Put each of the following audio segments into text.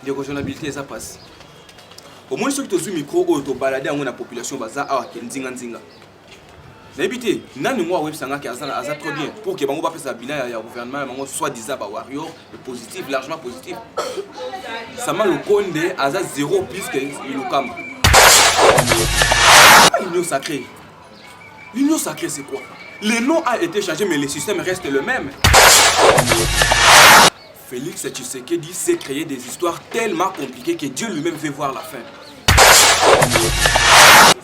de raisonnabilité ça passe. Au moins ceux qui ont micro ou to balader en la population baza ah nzinga nzinga. N'habité nani moi web sanga qui a trop bien pour que bango ba faire bilan ya gouvernement bango soit disant ba warrior positif largement positif. Ça m'a le conde aza 0 plus que Ilukam. L'union sacrée. L'union sacrée c'est quoi? Le nom a été changé mais le système reste le même. Félix Tshisekedi sait créer des histoires tellement compliquées que Dieu lui-même veut voir la fin.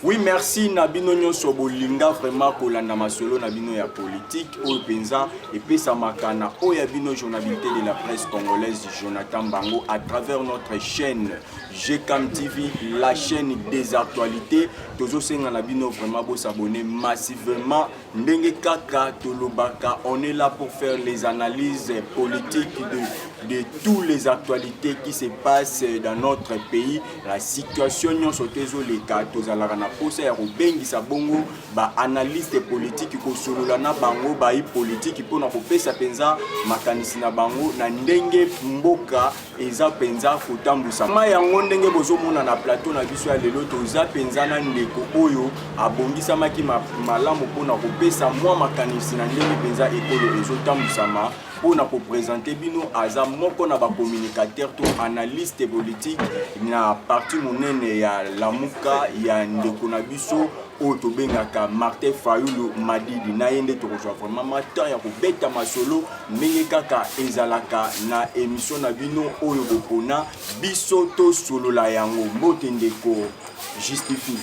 Oui, merci Nabino Nyonso Bolinga vraiment kolanda masolo Nabino ya politique au penza et puis ça makana o yabino journalité de la presse congolaise Jonathan Bango à travers notre chaîne GCAM TV, la chaîne des actualités. Tozo senga Nabino vraiment beau s'abonner massivement ndenge kaka tolobaka, on est là pour faire les analyses politiques de toutes les actualités qui se passent dans notre pays. La situation nyonso tezo les cas tozalaka na posa ya kobengisa bongo ba analyste politique ko solola na bango ba politique pona kopesa penza makanisi na bango na ndenge mboka eza penza kotambusa ma yango ndenge bozomona na plateau na biso ya lelo toza penza na ndeko oyo abongisamaki malamu pona kopesa mwa makanisi na ndenge penza ekolo ezotambusama pour nous présenter bino aza moko na ba communicateur to analyste politique na parti monene ya Lamuka ya ndeko na biso o to bengaka Martin Fayulu Madidi na yende to rejoindre vraiment matin ya ko beta masolo ndenge kaka ezalaka na émission na bino oyo bopona biso to solo la yango mbote ndeko justifie.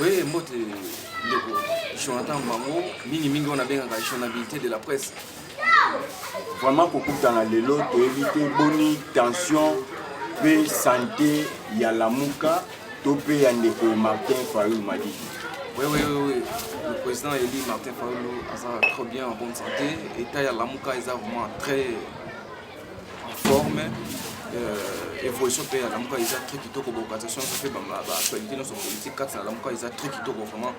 Oui, mbote ndeko Jonathan Bango mingi on a bengaka journalité de la presse. Vraiment pour kutana lelo to éviter boni tension pe santé ya Lamuka to pe ya ndeko Martin Fayulu Madidi. Oui. Le président élu Martin Fayulu a trop bien en bonne santé. État ya Lamuka est vraiment très en forme. Évolution pe ya Lamuka est très kitoko bokatation ça fait ba actualité dans son politique kat na Lamuka est très kitoko vraiment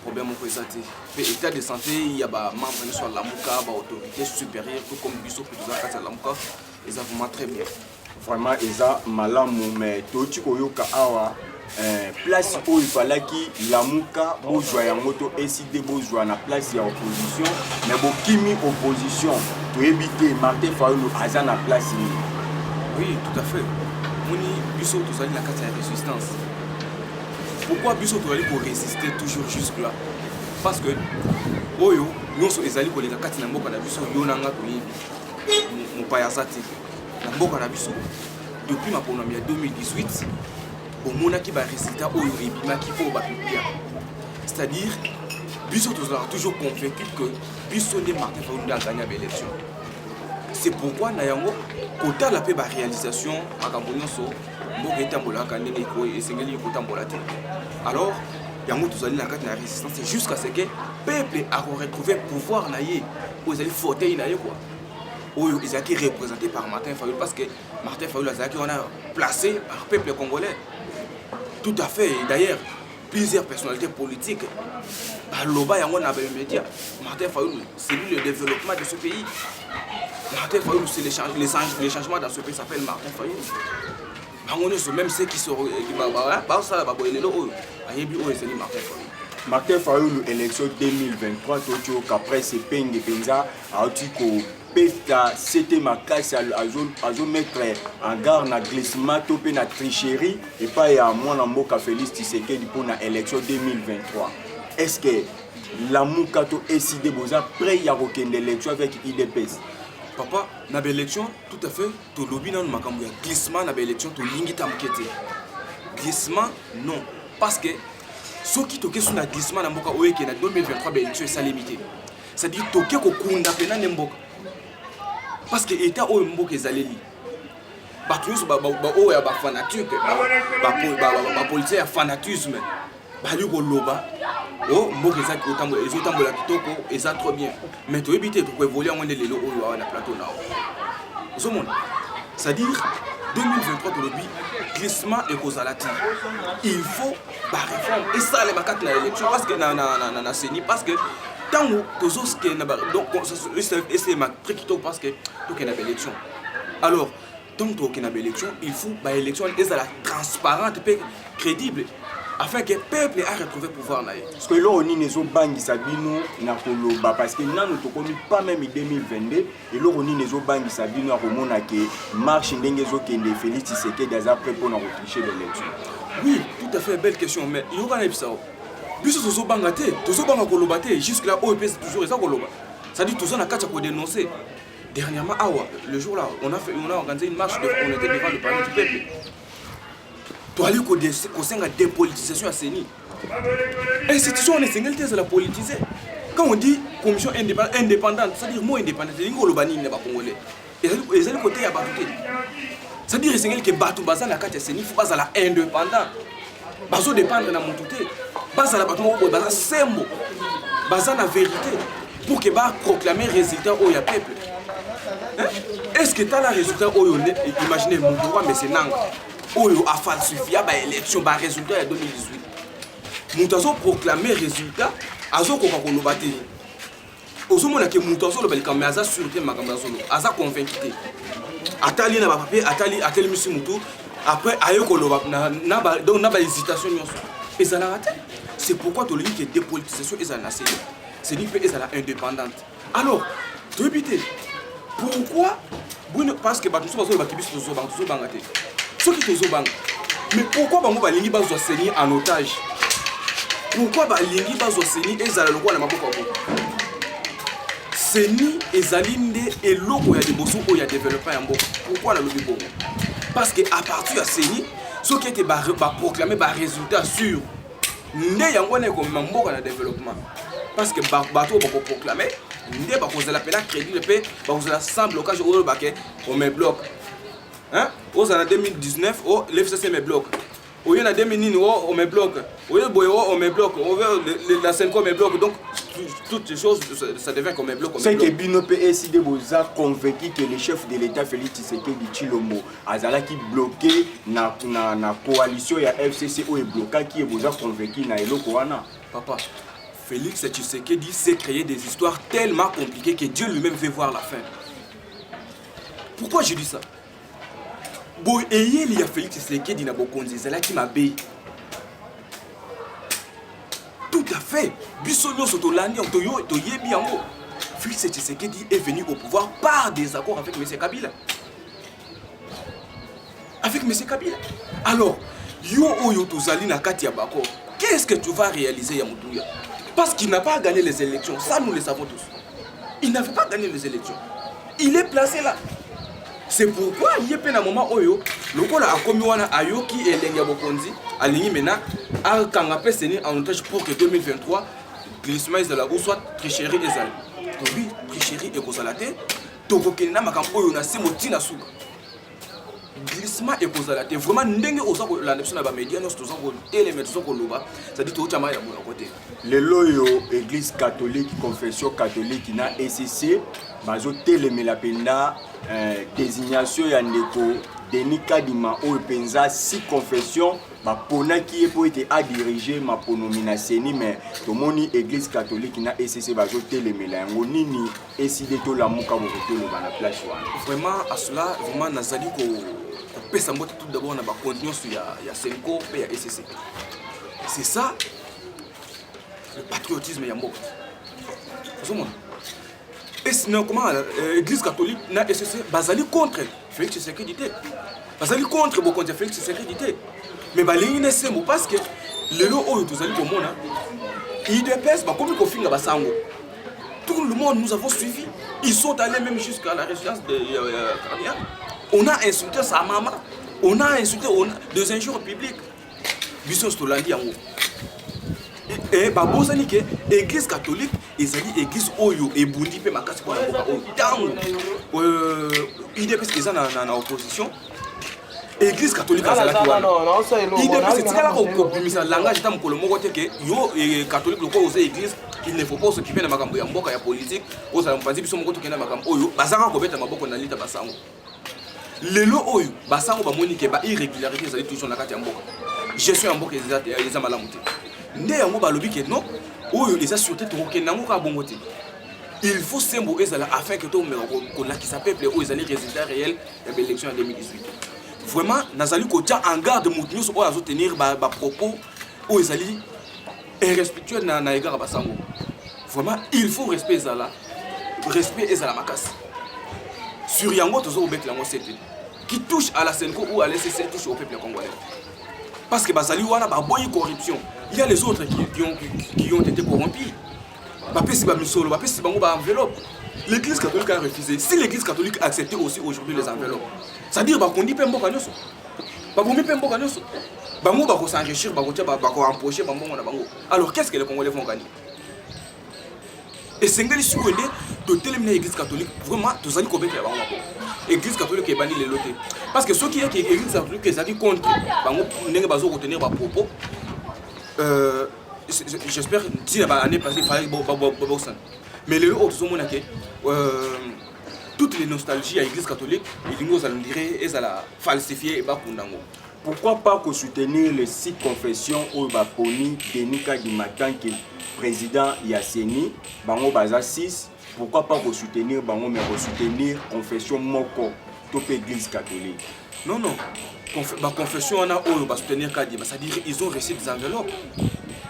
problème au présenté. État de santé il y a ba membre sur Lamuka ba autorité supérieure tout comme biso que tout ça kat Lamuka est vraiment très bien. Vraiment eza malamu mais toti koyoka awa place où il fallait que Lamuka bozwa yango to décider bozwa na place ya opposition mais bokimi opposition to éviter Martin Fayulu aza na place ni. Oui, tout à fait. Moni biso to zali na kati ya résistance. Pourquoi biso to ali pour résister toujours jusque là? Parce que oyo nyonso ezali ko leka kati na mboka na biso yo nanga to yibi. Mo payasati. Na mboka na biso depuis ma pona ya 2018 au mona ki ba résultat oyo ebimaki po ba publier. C'est-à-dire biso to zala toujours convaincu que biso ne Martin Fayulu a gagné l'élection. C'est pourquoi Nayango, kota la paix ba réalisation à Cambonioso, mboka etambola kanene ko esengeli ko tambola te. Alors, yango tozali na kati na résistance jusqu'à ce que peuple a retrouvé pouvoir naie, aux ali fauteuil naie quoi. Oyo ezaki représenté par Martin Fayulu parce que Martin Fayulu azaki on a placé par peuple congolais. Tout à fait. D'ailleurs, plusieurs personnalités politiques baloba yango na ba média. Martin Fayulu, c'est lui le développement de ce pays. Martin Fayulu, c'est les changements dans ce pays s'appelle Martin Fayulu. Même ceux qui sont Martin Fayulu, élection 2023, Tokyo, qu'après c'est Penge Penza, Autiko, Peta, c'était ma casse à mettre en garde na glissement, topé na tricherie, et pas à moi, Namboka Félix Tshisekedi pour la élection 2023. Est-ce que Lamuka to décidé boza prêt à requérir l'élection avec IDPS? Papa, na l'élection, tout à fait, to lobby dans makambo ya glissement na l'élection to lingi tamkete. Glissement non, parce que ceux qui toquent sur la glissement na mboka oye que na 2023 l'élection est limité. C'est-à-dire toquer ko kunda pena mboka. Parce que état oyo mboka ezaleli. Ba tous ba oya ba fanatique, ba politique ya fanatisme. Ba liko loba. Oh, mboka ezaki otambola ezotambola kitoko eza trop bien. Mais to éviter to évoluer en lelo oyo na plateau na. Zomona. C'est-à-dire 2023 to lobby glissement et causalati. Il faut ba réforme et ça les makati na élection parce que na seni parce que tant que tous que na donc c'est ma très kitoko parce que to que na élection. Alors tant que na élection il faut ba élection la transparente et crédible afin que le peuple a retrouvé pouvoir na. Parce que là on est zo bangi sabino na koloba parce que nanu to komi pas même 2022 et là on est zo bangi sabino na komona que marche ndenge zo kende Félix Tshisekedi aza prêt pour na retricher l'élection. Oui, tout à fait belle question mais il y aura ça. Biso zo banga te, zo banga koloba te jusque là OEP toujours ça koloba. Ça dit toujours na kacha ko dénoncer. Dernièrement le jour là on a organisé une marche on était devant le parlement du peuple. Toi aller ko senga dépolitisation à Seni. Institution on est singleté la politiser. Quand on dit commission indépendante, c'est-à-dire moi indépendante, c'est ngolo bani ne ba congolais. Et ça le côté ya batuté. C'est-à-dire single que batu bazana na kati Seni faut bazala indépendant. Bazo dépendre na montuté. Bazala batu mo bazala sembo. Bazana vérité pour que ba proclamer résultat au ya peuple. Est-ce que tu as le résultat imaginez mon droit mais c'est nang. Oyo a falsifié ba élection ba résultat en 2018. Moutazo proclamer résultat azo ko ko lobate. Ozo mona ke moutazo lo balika mais aza sûreté makamba solo. Aza convaincu. Atali na ba papier, atali monsieur Moutou après ayo ko loba na ba hésitation nyonso. Et ça l'a raté. C'est pourquoi tu dis que dépolitisation est na série. C'est dit que est indépendante. Alors, tu veux pourquoi parce que bato so bazo bakibisi tozo banga te. Soki tozo banga. Mais pourquoi bango balingi bazo Seni en otage? Pourquoi balingi bazo Seni ezala lokwa na maboko ko? Seni ezali nde eloko ya liboso o ya développement ya mboka. Pourquoi la lobi bongo? Parce que à partir de Seni, soki était ba proclamer ba résultat sûr. Nde yango na ko mboka na développement. Parce que bato ba proclamer ndé ba kozala pena crédit pe ba kozala sans blocage au baké on met bloc hein aux en 2019 oh l'FCC met bloc au y en a 2009 on met bloc au y boyo on met bloc on veut la Senko met bloc donc toutes ces choses ça devient comme un bloc c'est que Bino PSD boza convaincu que le chef de l'état Félix Tshisekedi Tshilombo azala qui bloqué na coalition ya FCC ou est bloqué qui est boza convaincu na eloko wana papa. Félix Tshisekedi sait créer des histoires tellement compliquées que Dieu lui-même veut voir la fin. Pourquoi je dis ça? Bon, et il y a Félix Tshisekedi na bokonzi, c'est là qui m'a béi. Tout à fait. Bissonio Sotolandi, Toyebi Yango. Félix Tshisekedi est venu au pouvoir par désaccord avec M. Kabila. Avec M. Kabila. Alors, Yo Tozali na Katia Bako, qu'est-ce que tu vas réaliser Yamoudouya? Parce qu'il n'a pas gagné les élections, ça nous le savons tous. Il n'avait pas gagné les élections. Il est placé là. C'est pourquoi il y a un moment où le col a commis un ayo qui est l'Engia Bokonzi, à l'Engi Mena, à Kangapé Séné en otage pour que 2023, glissement est là, ou soit tricherie est là. Oui, tricherie est causalité. Tokokena Makampo, on a 6 mots na souka. Glissement et causalité. Vraiment, n'engue aux la nation à média, nous sommes éléments de l'Oba, ça dit tout à mon côté. Le loyo, église catholique, confession catholique, na SCC, bazo télémé la pena désignation yandeko Denis Kadima ou penza si confession, ma pona qui est pour être à diriger ma ponomina seni mais tout moni église catholique na SCC bazo télémé la ngonini eside to la muka bokoto le bana place wana. Vraiment à cela, vraiment nazali ko pesa mbote tout d'abord na ba continuer sur ya Senko et ya SCC. C'est ça le patriotisme ya mboka. Vous comprenez? Et sinon comment l'église catholique na SCC bazali contre Félix Tshisekedi té. Bazali contre beaucoup de Félix Tshisekedi té. Mais balingi ne sembo parce que lelo oyo tozali komona IDPS ba komi ko finga basango. Tout le monde nous avons suivi. Ils sont allés même jusqu'à la résidence de Carnian. On a insulté sa maman. On a insulté des injures publiques. Bisson Stolandi en haut. Et babozani que l'église catholique ezali église oyo ebundi pe makasi pour la boka otango IDPS eza na opposition église catholique azala ki wana IDPS tikala ko bimisa langage ta mukolo moko te ke yo catholique loko oza église il ne faut pas s'occuper na makambo ya mboka ya politique ozala mpanzi biso moko tokenda makambo oyo bazaka ko beta maboko na lita basango lelo oyo basango bamoni ke ba irrégularité ezali toujours na kati ya mboka gestion ya mboka ezala malamu te nde yango balobi ke non oyo eza sûreté tokokenda ngo ka bongo te il faut symbole afin que tout le monde qui s'appelle les résultats réels de l'élection en 2018. Vraiment, nous allons en garde nous à tenir des propos où ils allaient irrespectueux dans l'égard de Basango. Vraiment, il faut respect Zala. Respect Zala Makas. Sur Yango, tous les gens qui touchent à la Senko ou à l'SCC touchent au peuple congolais. Parce que Bazali Wana a bonne corruption. Il y a les autres qui ont été corrompus. L'église catholique a refusé. Si l'église catholique acceptait aussi aujourd'hui les enveloppes, c'est-à-dire qu'on dit pas mboka nyoso. Ba komi pe mboka nyoso. Bango ba ko s'enrichir, ba ko empocher bango na bango. Alors qu'est-ce que les Congolais vont gagner? Et c'est ngeli souwende de téléminer l'église catholique vraiment tous allez commettre bango. L'église catholique est bannie les lotés. Parce que ceux qui est l'église catholique qui est contre bango ndenge bazo retenir ba propos j'espère que l'année passée il fallait mais les autres ont montré toutes les nostalgies à l'église catholique et nous allons dire et ça la falsifier et pas pourquoi pas que soutenir les 6 confessions au Baponi Denika du matin qui président Yasseni bango baza 6 pourquoi pas que soutenir bango mais soutenir confession moko top église catholique non la confession on a soutenir Kadima c'est-à-dire ils ont reçu des enveloppes.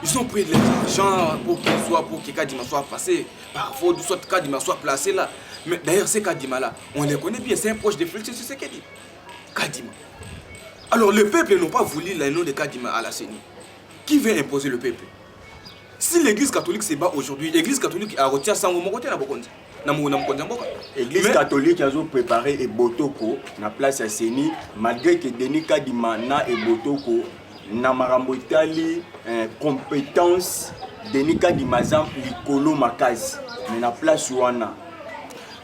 Ils ont pris de l'argent pour que Kadima soit passé. Parfois, soit Kadima soit placé là. Mais d'ailleurs, ces Kadima-là, on les connaît bien. C'est un proche de Félix Tshisekedi. Kadima. Alors, le peuple n'a pas voulu le nom de Kadima à la CENI. Qui veut imposer le peuple? Si l'église catholique se bat aujourd'hui, l'église catholique a retiré ça au côté na Bokondi. L'église catholique a préparé et Botoko na place à CENI malgré que Denis Kadima na et Botoko na marambo itali compétence Denis Kadima zamp likolo makazi mais na place wana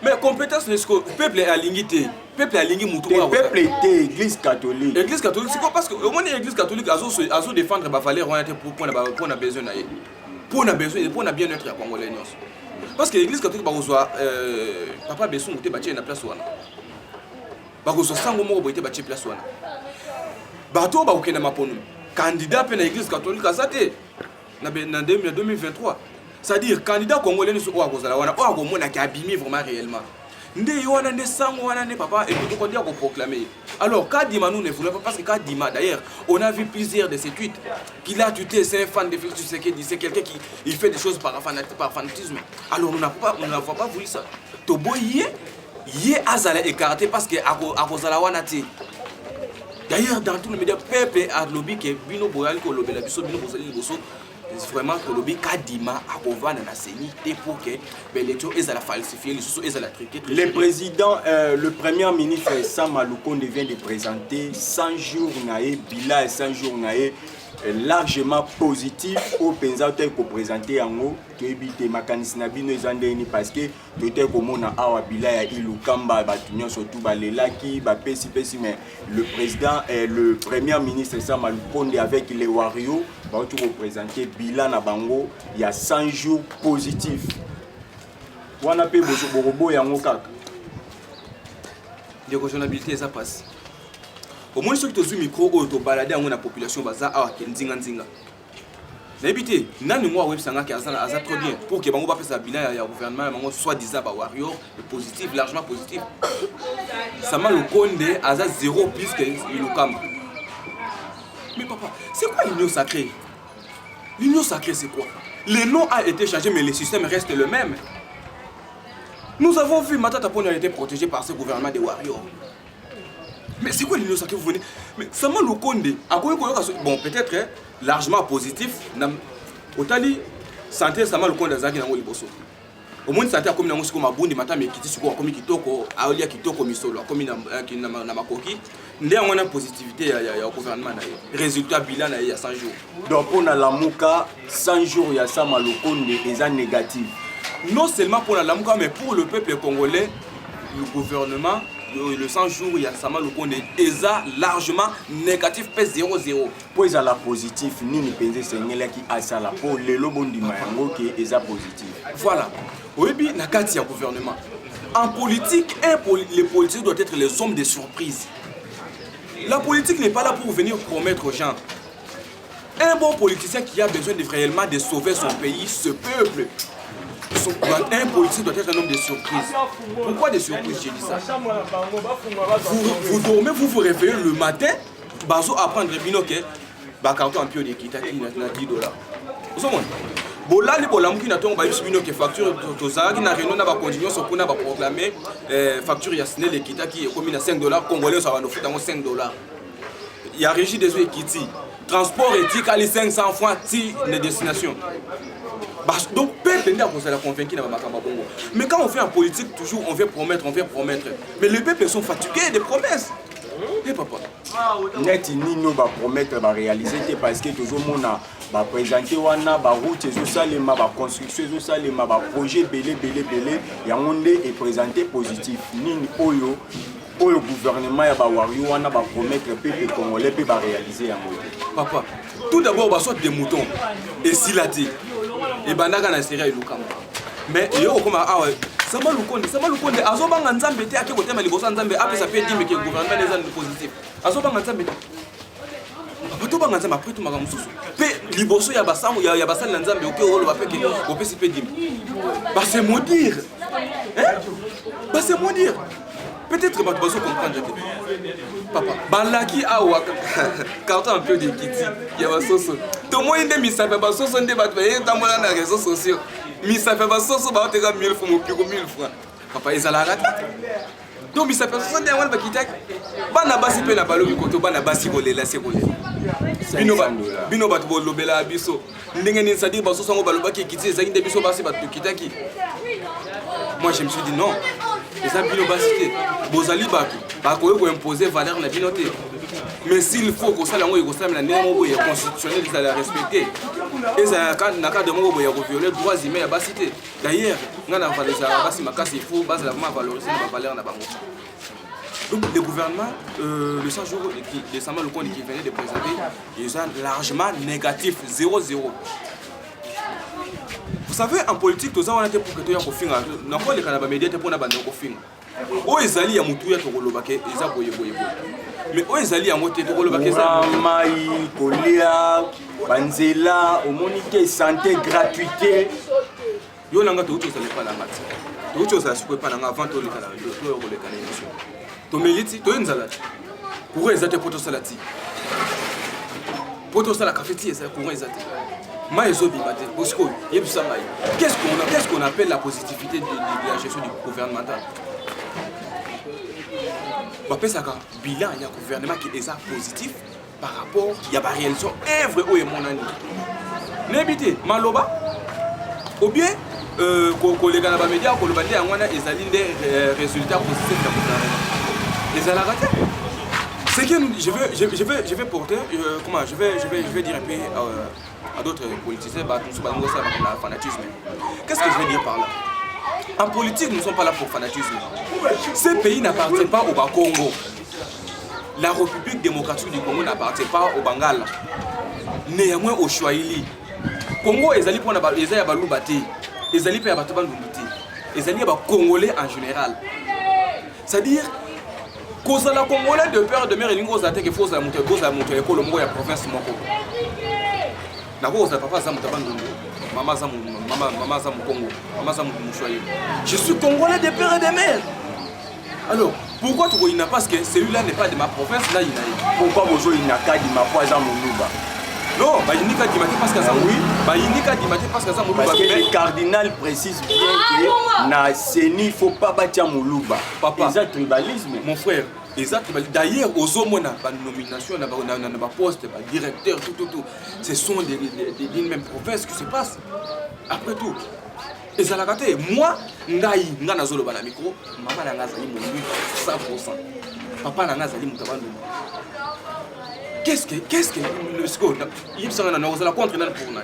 mais compétence le peuple est aligné peuple est aligné mutu le peuple était église catholique c'est quoi parce que au moins l'église catholique azo défendre ba valeur on était pour na besoin na pour na bien-être ya congolais parce que l'église catholique ba reçoit papa Bessou muté ba na place wana ba reçoit sango moko boité ba place wana bato ba okena maponu candidat pe na église catholique azate na 2023 c'est-à-dire candidat congolais so wa kozala wana o akomona ki abimi vraiment réellement ndé wana ndé sango wana ndé papa et tout kondia ko proclamer alors Kadima nous ne voulons pas parce que Kadima d'ailleurs on a vu plusieurs de ses tweets qu'il a tweeté c'est un fan de Félix Tshisekedi c'est quelqu'un qui il fait des choses par fanatisme alors on n'a pas voulu ça to boyé yé azala écarté parce que akozala wana ti. D'ailleurs, dans tous les médias, peuple a lobby que Bino Boyal, que lobby la biso, Bino Boyal, vraiment que lobby Kadima a convaincu la CENI pour que l'élection est à la falsifier, les choses est à la triquer. Le président, le premier ministre Sam Lukonde vient de présenter 100 jours naé, bilan 100 jours naé largement positif au pensateur ko présenter yango to ebité makanisi na bino ezandeni parce que tote komona awa bila ya ilukamba batunyo surtout balelaki ba pesi mais le président et le premier ministre Sam Lukonde avec les Wario va tout représenter bilan na bango il y a 100 jours positifs wana pe borobo yango kaka de raisonnabilité ça passe. Au moins ceux qui ont micro ou to balader dans la population baza a nzinga nzinga. N'habité nani moi web sanga qui a trop bien pour que bango ba faire sa bilan ya gouvernement bango soit disant ba warrior positif largement positif. Sama Lukonde aza 0 plus que Ilukamba. Mais papa, c'est quoi l'union sacrée? L'union sacrée c'est quoi? Le nom a été changé mais le système reste le même. Nous avons vu Matata Pone a été protégé par ce gouvernement des warriors. Mais c'est quoi l'union sacrée vous venez? Mais Sama Lukonde, bon peut-être largement positif. Otali santé Sama Lukonde azaki nango liboso. Au moins santé comme nango siko mabundi mata mais kiti siko comme kitoko aolia kitoko misolo comme na makoki. Ndé on a positivité ya gouvernement na ye. Résultat bilan na ya 100 jours. Donc on a la muka 100 jours ya Sama Lukonde est négatif. Non seulement pour la Lamuka mais pour le peuple congolais, le gouvernement le 100 jours, il y a Sama Lukonde ESA largement négatif, P00. Pour ESA la positif, ni ni pense sengela qui a ça la pour le lobondi mayango qui est ESA positif. Voilà. Oui, nakati ya gouvernement. En politique, les politiciens doivent être les hommes de surprise. La politique n'est pas là pour venir promettre aux gens. Un bon politicien qui a besoin de réellement de sauver son pays, ce peuple. Un policier doit être un homme de surprise. Pourquoi des surprises, j'ai dit ça? Vous dormez, vous réveillez le matin, bazo apprendre binoke, carton en pied de Kitaki, na $10. Vous savez, bola li bola mki na tongo ba biso binoke facture tozaki na réunion na ba continuer so kuna ba proclamer facture ya Snell et Kitaki comme na $5 congolais ça va nous foutre $5. Il y a régie des eaux Kiti, transport éthique à les 500 francs ti les destinations. Donc, peuple n'est pas convaincu dans Makamba Bongo. Mais quand on fait en politique, toujours on veut promettre. Mais les peuples sont fatigués des promesses. Et papa. Net nino va promettre, va réaliser parce que toujours mon va présenter wana va route et salema va construction et salema va projet belé. Yangonde est présenté positif. Nini oyo gouvernement ya ba wari wana va promettre peuple congolais peut va réaliser yango. Papa, tout d'abord va sortir des moutons et silati. Et bandaga na série lukamba. Mais yo comme sama lukonde azobanga nzambe te ake kotema liboso nzambe apesa pe dime ke gouvernement les ans positif. Azobanga nzambe te. Papa to banga nzambe après to maka mususu. Pe liboso ya basango ya basali na nzambe oke olo ba pe ke opesi pe dime. Bah c'est maudire. Hein? Bah c'est maudire. Peut-être que tu vas comprendre. Papa, balaki awa carton un peu de Kiti, il y a soso. Tout le monde mi ça fait pas soso ndé ba dans mon na réseaux sociaux. Mi ça fait pas soso ba te ga 1000 francs plus que 1000 francs. Papa ezala rata. Donc mi ça fait soso ndé wana ba Kitaki. Bana basi pe na balo bikoto bana basi kolela se kolela. Bino ba to lobela biso. Ndenge ni ça dit ba soso ngo baloba ki Kiti ezaki ndé biso basi ba to Kitaki. Moi je me suis dit non. Et ça bino basité. Bozali batu. Ba ko imposer valeur na binoté. Mais s'il faut que ça lango ego ça na némo ya constitutionnel ça la respecter. Et ça na cadre de mo ya violer droits humains ya basité. D'ailleurs, ngana valeur ça basi makasi il faut base la valoriser la valeur na bango. Donc le gouvernement le 100 jours qui récemment le compte qui venait de présenter, ils sont largement négatif 0-0. Vous savez, en politique, tous on a été pour que tu aies un coffin. N'a pas les canabas médias pour n'avoir un coffin. O ezali ya mutu ya tokolobake eza boye. Mais o ezali ya moté tokolobake eza mai kolia banzela omonike santé gratuité. Yo nanga to uto pas la mati. To uto ça se pas nanga avant to le kala to yo le kala émission. To meliti to nzala. Pour ezate poto salati. Poto sala cafetier eza pour ezate. Qu'est-ce qu'on appelle la positivité de la gestion du gouvernemental? On appelle ça un bilan, il y a un gouvernement qui est positif par rapport à la réalisation œuvre où est mon année. N'habitez, Maloba, ou bien, quand les gars médias, quand le bandit a des résultats positifs de la gouvernement. Les alaratés. C'est que je vais porter, je vais dire un peu à d'autres politiciens, le fanatisme. Qu'est-ce que je veux dire par là? En politique, nous ne sommes pas là pour fanatisme. Ce pays n'appartient pas au Congo. La République démocratique du Congo n'appartient pas au Bangala. Néanmoins au Chouaili. Congo, ils allaient pour les Abaloubaté, ils allaient pour les Abaloubaté, ils allaient pour les Congolais en général. C'est-à-dire, cause la Congolais de peur de mère et l'ingos d'attaque et fausse la montée, cause la montée, l'école, le mot et la province Moko. La cause de papa Zamutabandondo, maman Zam Congo, maman Zam Mouchoye. Je suis Congolais de peur et de mère. Alors, pourquoi tu n'as pas parce que celui-là n'est pas de ma province, là il a. Pourquoi il n'a qu'à dire ma foi à Moulouba? Non, il n'y a qu'à dire parce que ça oui. Il n'y a qu'à dire parce que ça Moulouba. Parce que le cardinal précise bien que na Seni, il ne faut pas battre Moulouba. Papa, c'est un tribalisme. Mon frère, d'ailleurs, aux hommes, on a pas de nomination, on a pas poste, pas directeur, tout. Ce sont des mêmes provinces qui se passent. Après tout. Et ça l'a raté. Moi, Ngaï, Ngana Zolo Bala micro, maman n'a pas mon 100%. Papa n'a pas mon tabac. Qu'est-ce que le score? Il s'en a la contre pour nous.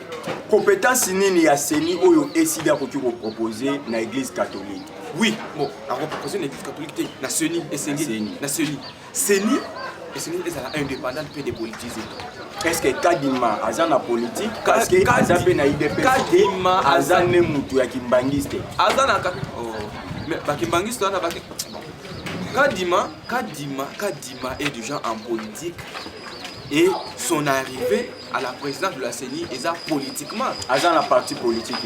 Compétence nini ya Seni oyo esida ko proposer na église catholique. Oui, bon, on va proposer une église catholique na Seni et Seni. Na Seni et Seni est indépendante peu dépolitisée. Est-ce que Kadima azana politique parce que azape na IDP Kadima azane mutu ya kimbangiste. Azana mais bakimbangiste na baki Kadima est déjà en politique. Et son arrivée à la présidence de la CENI est politiquement. Agent la partie politique.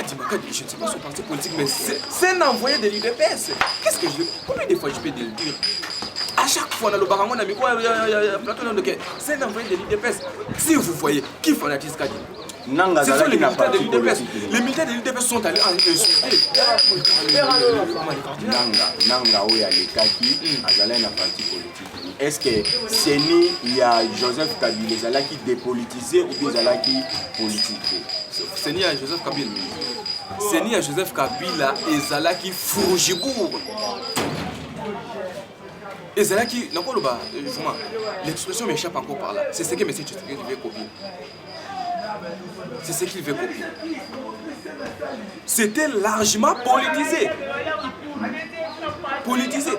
je ne sais pas son parti politique, mais c'est un envoyé de l'UDPS. Qu'est-ce que je... Combien de fois je peux le dire? À chaque fois, dans le barangon, c'est un envoyé de l'UDPS. Si vous voyez, qui fanatise Kadi? Ce sont les militaires de l'UDPS. Les militaires de l'UDPS sont allés en insulter. Nanga Oya Lekaki, Azala na parti politique. Est-ce que Seni, il y a Joseph Kabila, Zala qui dépolitisé ou bien Zala qui politisé? Seni à Joseph Kabila. Seni à Joseph Kabila et Zala qui Fourgibourg. Et Zala qui, l'expression m'échappe encore par là. C'est ce que M. Tshisekedi veut copier. C'est ce qu'il veut copier. C'était largement politisé. Politisé.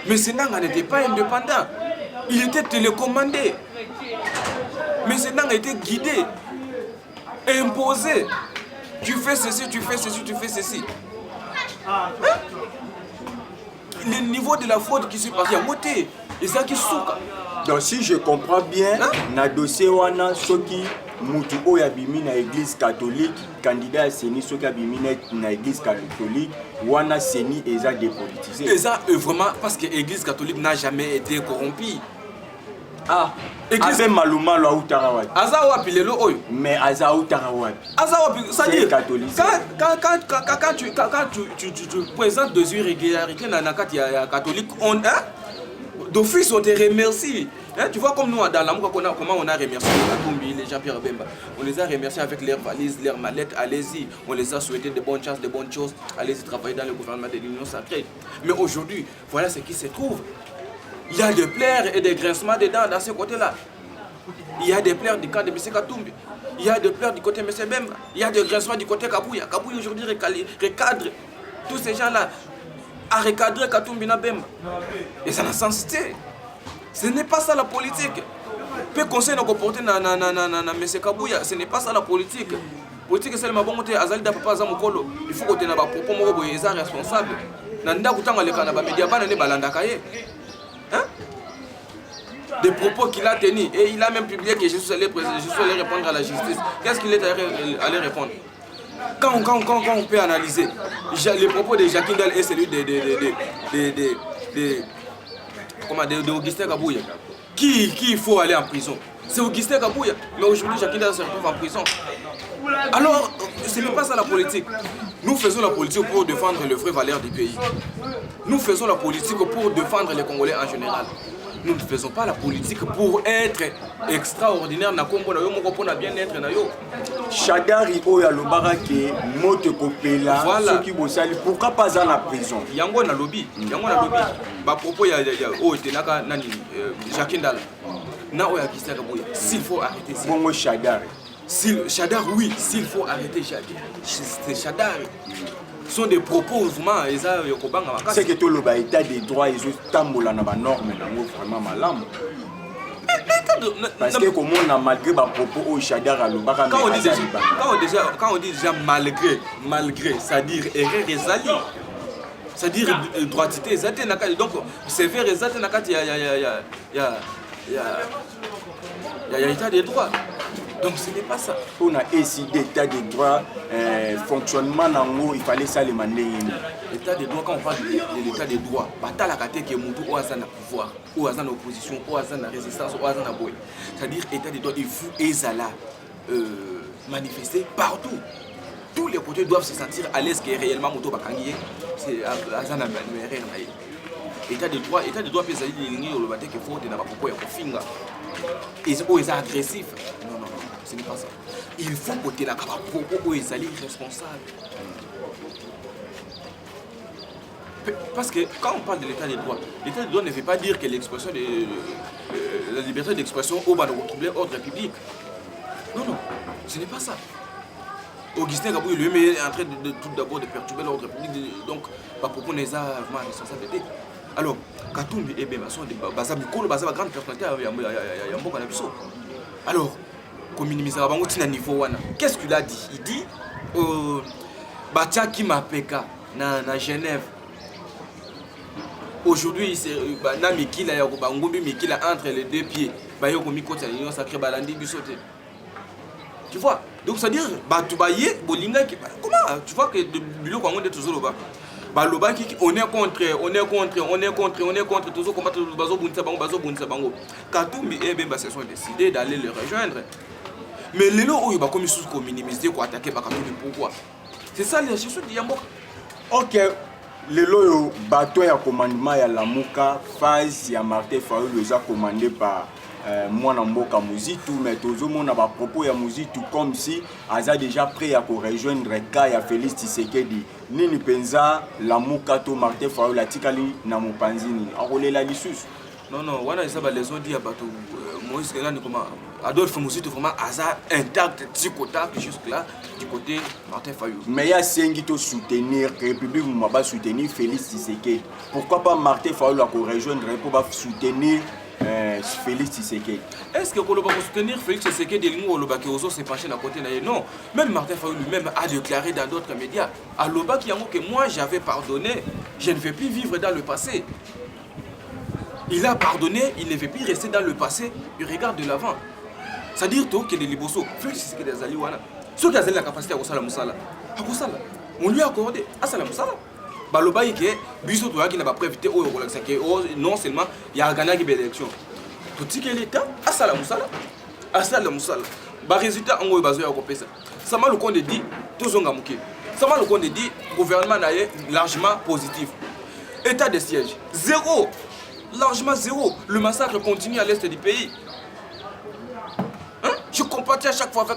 Mais Senanga n'était pas indépendant. Il était télécommandé. Mais Senanga était guidé, imposé. Tu fais ceci, tu fais ceci, tu fais ceci. Hein? Le niveau de la fraude qui s'est passé à monter. Et ça qui souka. Donc si je comprends bien, na dossier wana soki mutu oya bimi na église catholique, candidat à Seni soki abimi na église catholique, wana Seni eza dépolitisé. Et ça vraiment parce que l'église catholique n'a jamais été corrompue. Ah, église maluma lo utarawapi. Aza wapi lelo oyo. Mais aza utarawapi. Aza wapi, ça dit catholique. Quand tu présentes des irrégularités dans la carte catholique, on d'office on te remercie. Hein, tu vois comme nous dans l'amour comment on a remercié Katumbi, les Jean-Pierre Bemba. On les a remerciés avec leurs valises, leurs mallettes, allez-y. On les a souhaité de bonnes chances, de bonnes choses. Allez-y travailler dans le gouvernement de l'Union sacrée. Mais aujourd'hui, voilà ce qui se trouve. Il y a des plaies et des grincements dedans dans ce côté-là. Il y a des plaies du camp de M. Katumbi. Il y a des plaies du côté de M. Bemba. Il y a des grincements du côté de Kabouya. Kabouya aujourd'hui recadre tous ces gens-là. À recadrer Katumbi na Bemba. Et ça n'a sens. Ce n'est pas ça la politique. Peu conseil n'a comporté na M. Kabouya. Ce n'est pas ça la politique. Politique c'est le mabongote azali da papa za mukolo. Il faut que tu aies des propos moko boye eza responsable. Nanda kutanga le kana ba media bana ne balanda kaye. Hein? Des propos qu'il a tenus. Et il a même publié que Jésus allait répondre à la justice. Qu'est-ce qu'il est allé répondre? Quand on peut analyser les propos de Jacques Ndal et celui de Augustin Kabouya, qui il faut aller en prison? C'est Augustin Kabouya. Mais aujourd'hui, Jacques Ndal se retrouve en prison. Alors, ce n'est pas ça la politique. Nous faisons la politique pour défendre les vraies valeurs du pays. Nous faisons la politique pour défendre les Congolais en général. Nous ne faisons pas la politique pour être extraordinaire. Chadari Oya Lobarake, Mote Kopela, voilà. Soki Bosali, pourquoi pas à la prison? Yango na lobby. Ba propos ya tenaka nani Jacques Ndala. Na Oya Kisaka Boya. S'il faut arrêter ça. Bongo Chadari. Chadar, oui, s'il faut arrêter Chadar. Ce sont des propos vraiment. C'est que tout le état des droits, ils ont tambola na ba norme vraiment malam. Parce que comme on a malgré les propos au Chadar à l'Obara, quand on dit déjà malgré, c'est-à-dire erreur ezali. C'est-à-dire droitité ezali. Donc c'est vrai ezali nakati il y a état des droits. Donc ce n'est pas ça. On a décidé l'état des droits, fonctionnement il fallait ça les maner. L'état des droits, quand on parle de l'état des droits, la catégorie qui est montou au hasard pouvoir, au hasard opposition, au hasard résistance, au hasard boy. C'est-à-dire l'état des droits, il faut ezala manifester partout. Tous les côtés doivent se sentir à l'aise que réellement moto bakangié, c'est hasard na méré na yé. État des droits peut s'agir de ligner le bateau qui faut de na ba popo ya kofinga. Ils sont agressifs. Non. Ce n'est pas ça. Il faut que tu aies la propos responsable. Parce que quand on parle de l'état des droits ne veut pas dire que l'expression la liberté d'expression au bas de l'ordre public. Non, ce n'est pas ça. Augustin Kabouya lui-même est en train de tout d'abord de perturber l'ordre public. Donc, par propos n'est pas vraiment responsabilité. Alors, Katumbi et Bemba sont des grandes personnalités à Mboka na biso. Alors, qu'est-ce qu'il a dit? Il dit Batiaki Mapeka na Genève. Aujourd'hui, c'est entre les deux pieds. Tu vois? Donc c'est-à-dire, tu vas y bolinga qui comment tu vois que de biloko on est toujours là-bas. Baloba qui on est contre toujours combattre bazo bunisa bango. Katumbi et Bemba se sont décidés d'aller le rejoindre. Mais les lots où il va comme sous minimiser quoi attaquer Bakatumbi pourquoi? C'est ça les choses de Yambo. OK. Lelo yo bateau ya commandement ya Lamuka phase ya Martin Fayulu eza commandé par moi na mboka Muzitu mais tozomona ba propos ya Muzitu comme si aza déjà prêt à rejoindre ka ya Félix Tshisekedi nini penza Lamuka to Martin Fayulu atikali na mopanzini akolela lisusu. Non, wana eza ba les ont dit à bateau Moïse Kelani comment Adolphe Muzitu vraiment aza intact psychotact jusque là du côté Martin Fayulu. Mais il y a cinq qui soutenir République Moumaba soutenir Félix Tshisekedi. Pourquoi pas Martin Fayulu a rejoindre pour soutenir Félix Tshisekedi? Est-ce que Koloba soutenir Félix Tshisekedi et Loba qui osent se pencher à côté? Non, même Martin Fayulu lui-même a déclaré dans d'autres médias à Loba qui a dit que moi j'avais pardonné, je ne vais plus vivre dans le passé. Il a pardonné, il ne veut plus rester dans le passé, il regarde de l'avant. C'est-à-dire que les Liboso, Félix Tshisekedi des Aliwana. Ceux qui ont la capacité à Kosala Moussala, on lui a accordé à Salam Moussala. Baloba y est, Biso Toya qui n'a pas prévu non seulement il y a gagné une élection. Tout ce qui est l'État, à Salam Moussala. Bah résultat, on va baser à copier ça. Ça m'a le compte dit, tout son gamouké. Ça m'a le compte dit, gouvernement est largement positif. État de siège, zéro. Largement zéro. Le massacre continue à l'est du pays. Je compatis à chaque fois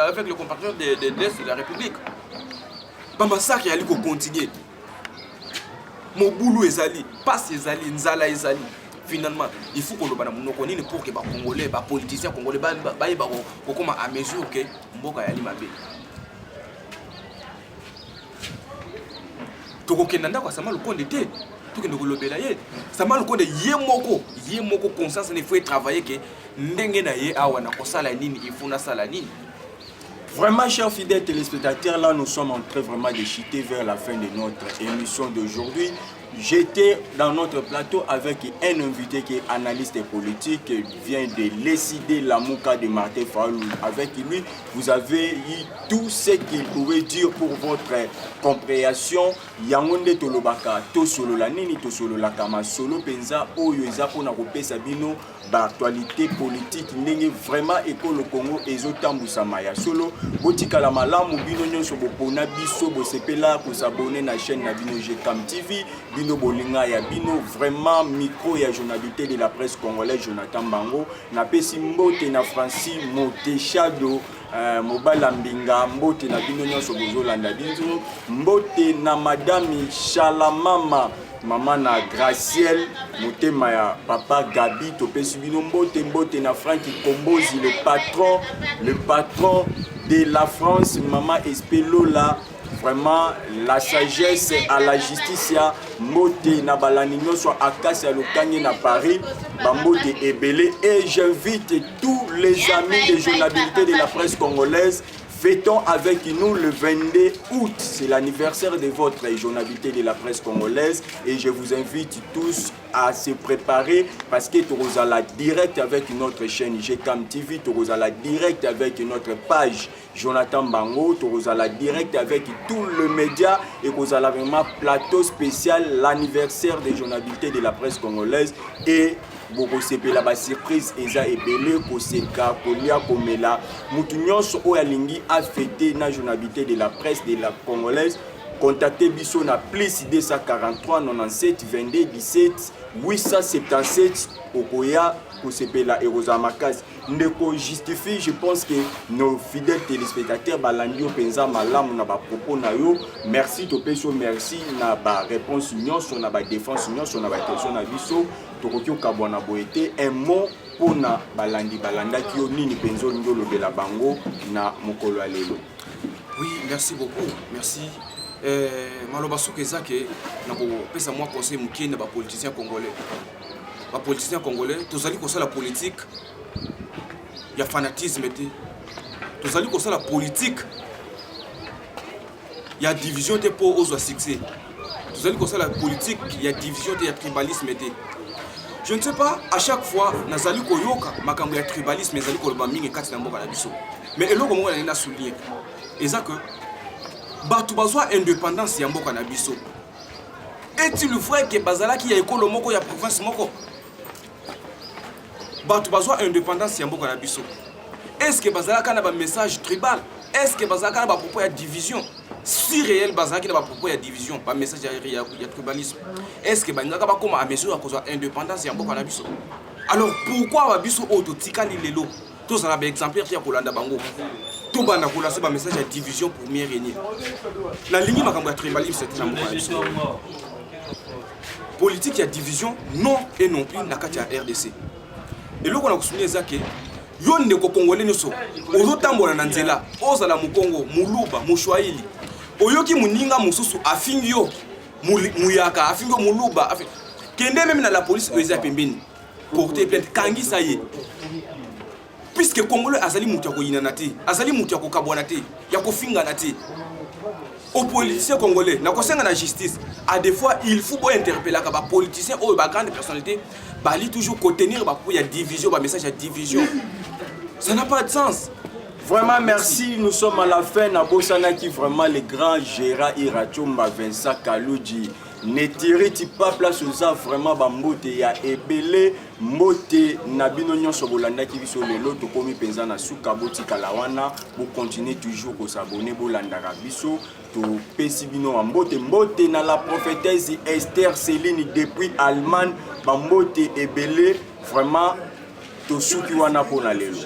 avec le compatriote de l'Est de la République. Le massacre est allé continuer. Moboulou est allé, Passe est allé, Nzala est allé. Finalement, il faut qu'on le banane pour que les Congolais, les politiciens congolais, comment à mesure que Mboka est allé ma belle. Toko Kenanda, ça m'a le compte d'été. Tout que nous le bélayer. Ça m'a le compte de Yemoko conscience, il faut travailler que Ndengenaye awana kosala nini, il faut na sala nini. Vraiment, chers fidèles téléspectateurs, là nous sommes en train vraiment de chuter vers la fin de notre émission d'aujourd'hui. J'étais dans notre plateau avec un invité qui est analyste politique, qui vient de Lécidé Lamuka de Martin Fayulu. Avec lui, vous avez eu tout ce qu'il pouvait dire pour votre compréhension. Yangonde Tolobaka, Tosolo la Nini, Tosolo la Kama, Solo Penza, Oyo Ezapo Nakope Sabino, actualité politique, n'est vraiment école le Congo, Ezotambu Samaya. Solo, Botika la Malamu, Bino Nyonso Bopona, Biso, Bosepela, pour s'abonner à la chaîne Nabino Gcam TV. Bino Bolinga ya Bino vraiment micro ya journalité de la presse congolaise Jonathan Bango na pesi mbote na Francis Motechado Mobala Mbinga mbote na Bino nyonso bozolanda biso mbote na madame Chalamama maman na Gracielle motema ya papa Gabi topesi bino mbote na Francky Kombozi le patron de la France maman Espelola. Vraiment la sagesse à la justice ya mbote na balanino soit akasi à Lokanye na Paris bambote ebele et j'invite tous les amis de journalité de la presse congolaise. Fêtons avec nous le 22 août, c'est l'anniversaire de votre journalité de la presse congolaise et je vous invite tous à se préparer parce que tu auras la direct avec notre chaîne Gcam TV, tu auras la direct avec notre page Jonathan Bango, tu auras la direct avec tous les médias et tu auras vraiment plateau spécial l'anniversaire des journalités de la presse congolaise et Boko sepela ba surprise eza ebele koseka kolia komela mutu nyonso oyo alingi a fêter na journalité de la presse de la congolaise. Contactez biso na plus 243 97 22 17 877 okoya kosepela eroza makasi ndeko justifie. Je pense que nos fidèles téléspectateurs balandi penza malamu na ba propos na yo. Merci to peso merci na ba réponse nyonso na ba défense nyonso na ba question na biso tokokyo kabwana boete un mot pona balandi balanda ki yo nini penzo ndolo de la bango na mokolo alelo. Oui, merci beaucoup. Merci. Maloba Soukeza que na ko pesa moi conseil mukie na ba politiciens congolais. Ba politiciens congolais, tozali ko la politique ya fanatisme té. Tozali ko la politique ya division té pour aux succès. Tozali ko la politique ya division té ya tribalisme té. Je ne sais pas, à chaque fois nazali ko yoka makambo ya tribalisme ezali ko ba mingi kati na mboka na biso. Mais eloko moko na souligner eza que bato bazwa indépendance ya mboka na biso. Est-il vrai que bazalaki ya ekolo moko ya province moko? Bato bazwa indépendance ya mboka na biso. Est-ce que bazalaka na ba message tribal? Est-ce que bazalaka na ba propos ya division? Si réel bazalaki na ba propos ya division, ba message ya tribalisme. Est-ce que bangaka ba koma a mesure à cause de indépendance ya mboka na biso? Alors pourquoi ba biso auto tikali lelo? Tous on a des exemplaires qui a kolanda bango. Tout banda kolancer ba message ya division pour mieux régner. La ligne makambo ya tribalisme c'était na mboka na biso. Politique ya division non et non plus na kati ya RDC. Et là on a souligné ça que yo ndeko congolais nyoso ozotambola na nzela ozala mukongo muluba mushwaili oyoki muninga mususu afingi yo muyaka afingi yo muluba kende même na la police oza pembeni porter plainte kangi ça y est puisque congolais azali mutu ya koyina na te azali mutu ya kokabwana te ya kofinga na te aux politiciens congolais na kosenga na justice à des fois il faut interpeller ka ba politiciens ou ba grande personnalité bali toujours contenir ba pour ya division ba message ya division. Ça n'a pas de sens. Vraiment merci, nous sommes à la fin. Nabosana qui vraiment les grands Gérard Irachomba, Vincent Kaloudji. Ne tirez pas place aux arts vraiment bambote ya ebele mbote nabino nyonso bolanda ki biso lelo to komi penza na suka boti kalawana pour continuer toujours ko s'abonner bolanda biso to pesi bino mbote mbote na la prophétesse Esther Céline depuis Allemagne bambote ebele vraiment to suki wana pona lelo.